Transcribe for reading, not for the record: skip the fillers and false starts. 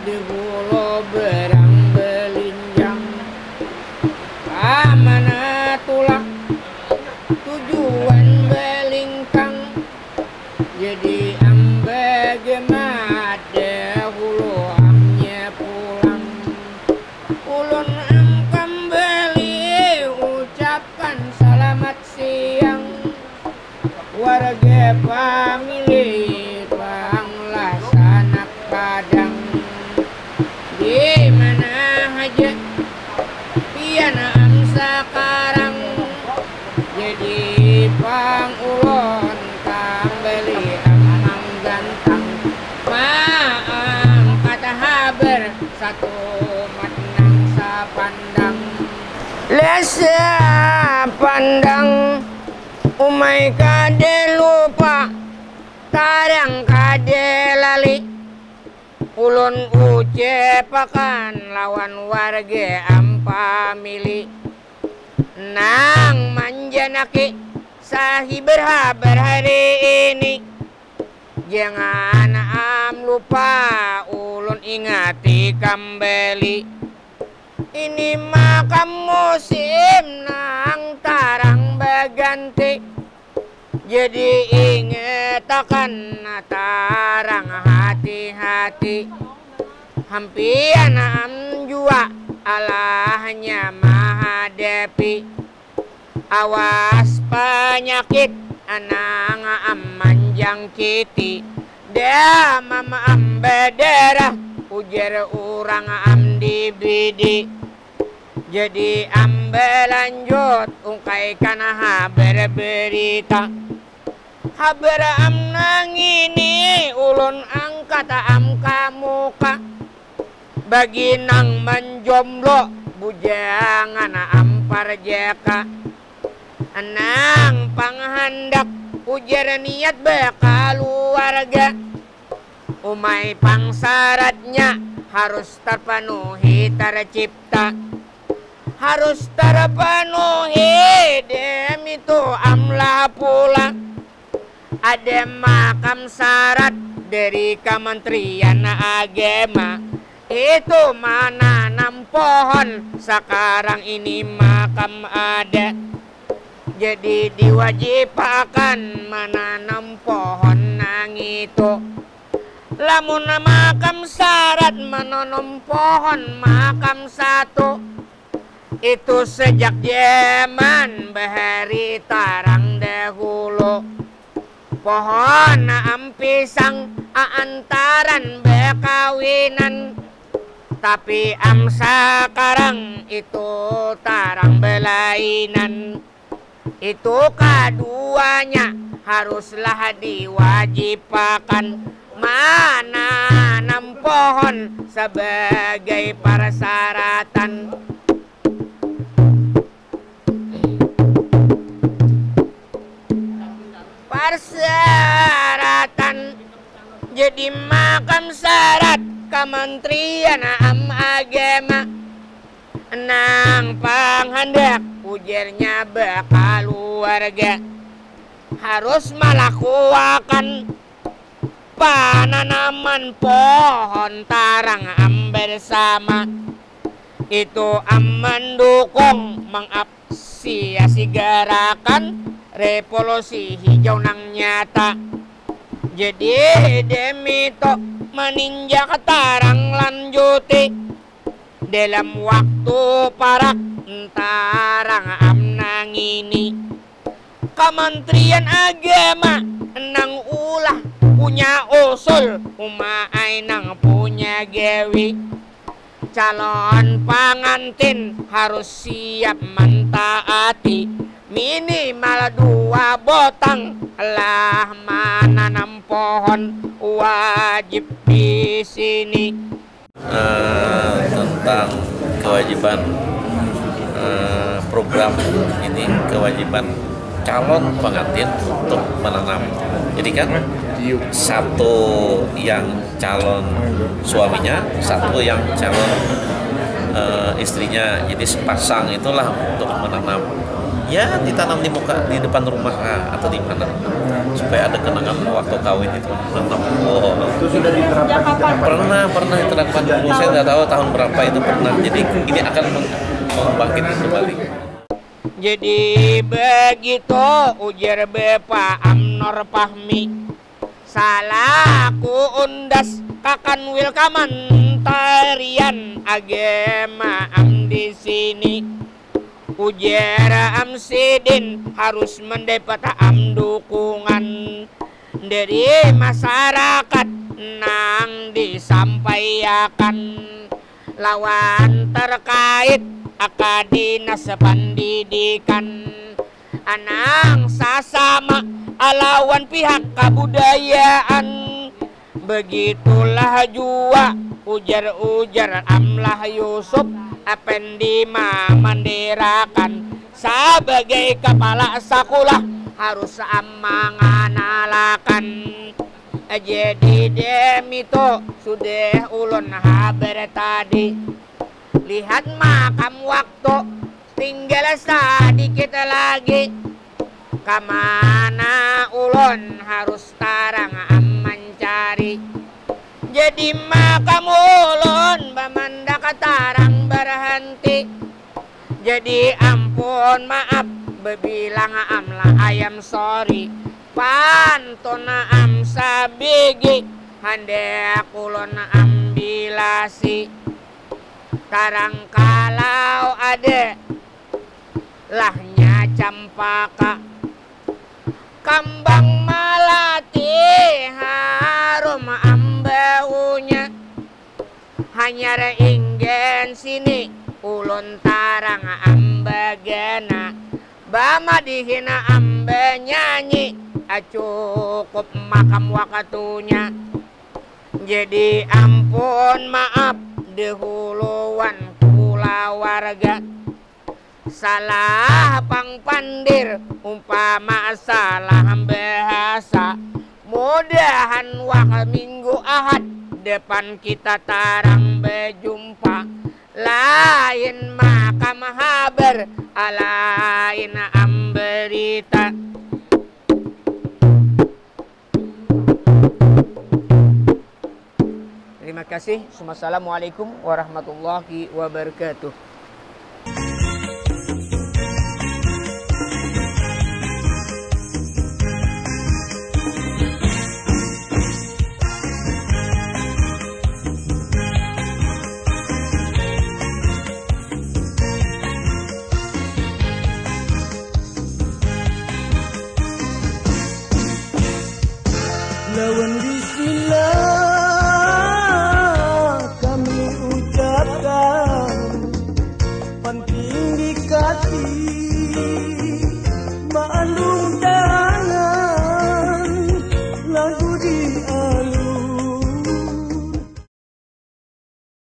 di pulau berang belinjang. Kamana tulak tujuan belingkang, jadi ambege made hulu amnya pulang. Ulun am kembali ucapkan selamat siang, warga pamilih panglaksana kadang. Di mana aja pian am sekarang, jadi pangulon kembali amang gantang. Maam kata haber satu matnang sapandang. Lesa pandang umay kade lupa, tarang kade lali. Ulun ucepakan lawan warga ampa mili, nang manjanaki sahi berhabar hari ini. Jangan am lupa ulun ingati kembali, ini makam musim nang tarang berganti. Jadi inget akan tarang hati-hati, hampian am jua alahnya menghadapi. Awas penyakit anang am menjangkiti, damam am berdarah ujar orang am dibidi. Jadi am berlanjut ungkaikan haber berita. Haber am nang ini ulun angkat am kamuka, bagi nang menjomblo bujangan am parjeka. Anang panghandak ujar niat bekaluarga, umay pangsyaratnya harus terpenuhi tercipta. Harus terpenuhi demi itu amlah pula. Ada makam syarat dari Kementerian Agama, itu menanam pohon. Sekarang ini makam ada, jadi diwajibkan menanam pohon nang itu. Lamun makam syarat menanam pohon makam satu, itu sejak zaman bahari tarang dahulu. Pohon am pisang antaran bekawinan, tapi am sekarang itu tarang belainan. Itu keduanya haruslah diwajibkan menanam pohon sebagai persyaratan. Persyaratan jadi makam syarat Kementerian Agama, nang panghandak ujarnya bekaluarga harus melakukan penanaman pohon tarang am bersama. Itu am mendukung mengapresiasi gerakan revolusi hijau nang nyata. Jadi demi to meninjak tarang lanjuti dalam waktu parak tarang am nang ini. Kementerian Agama nang ulah punya usul, umay nang punya gawi. Calon pengantin harus siap mentaati minimal 2 botang lah menanam pohon wajib di sini. Tentang kewajiban program ini, kewajiban calon pengantin untuk menanam. Jadi kan satu yang calon suaminya, satu yang calon istrinya. Jadi sepasang itulah untuk menanam. ya ditanam di muka di depan rumah atau di mana supaya ada kenangan waktu kawin itu. Oh, Itu sudah diterapkan. pernah diterapkan dulu, saya nggak tahu tahun berapa itu pernah. Jadi ini akan membangkitkan kembali. Jadi begitu ujar Bapak Amnor Fahmi, salaku undas kakan wilkaman tarian agama am di sini. Ujar am sidin harus mendapat am dukungan dari masyarakat nang disampaikan lawan terkait akadinas pendidikan anang sasama alawan pihak kebudayaan. Begitulah jua ujar Amlah Yusuf Effendi mandirakan sebagai kepala sekolah harus menganalakan. Jadi demito sudah ulun haber tadi, lihat makam waktu tinggal sedikit lagi, kemana ulun harus tarang mencari. Jadi makam ulun bamandak tarang berhenti. Jadi ampun maaf bebilang amlah ayam sorry, pantona am sabigi handek ulun ambilasi. Tarang kalau ada lahnya campaka, kambang malati harum ambaunya, hanya reingen sini ulun tarang ambagana, bama dihina ambe nyanyi cukup makam waktunya. Jadi ampun maaf dahuluan kula warga, salah pangpandir umpama salah bahasa. Mudahan wak minggu ahad depan kita tarang berjumpa, lain makam haber alain amberita. Terima kasih. Assalamualaikum warahmatullahi wabarakatuh. Lawan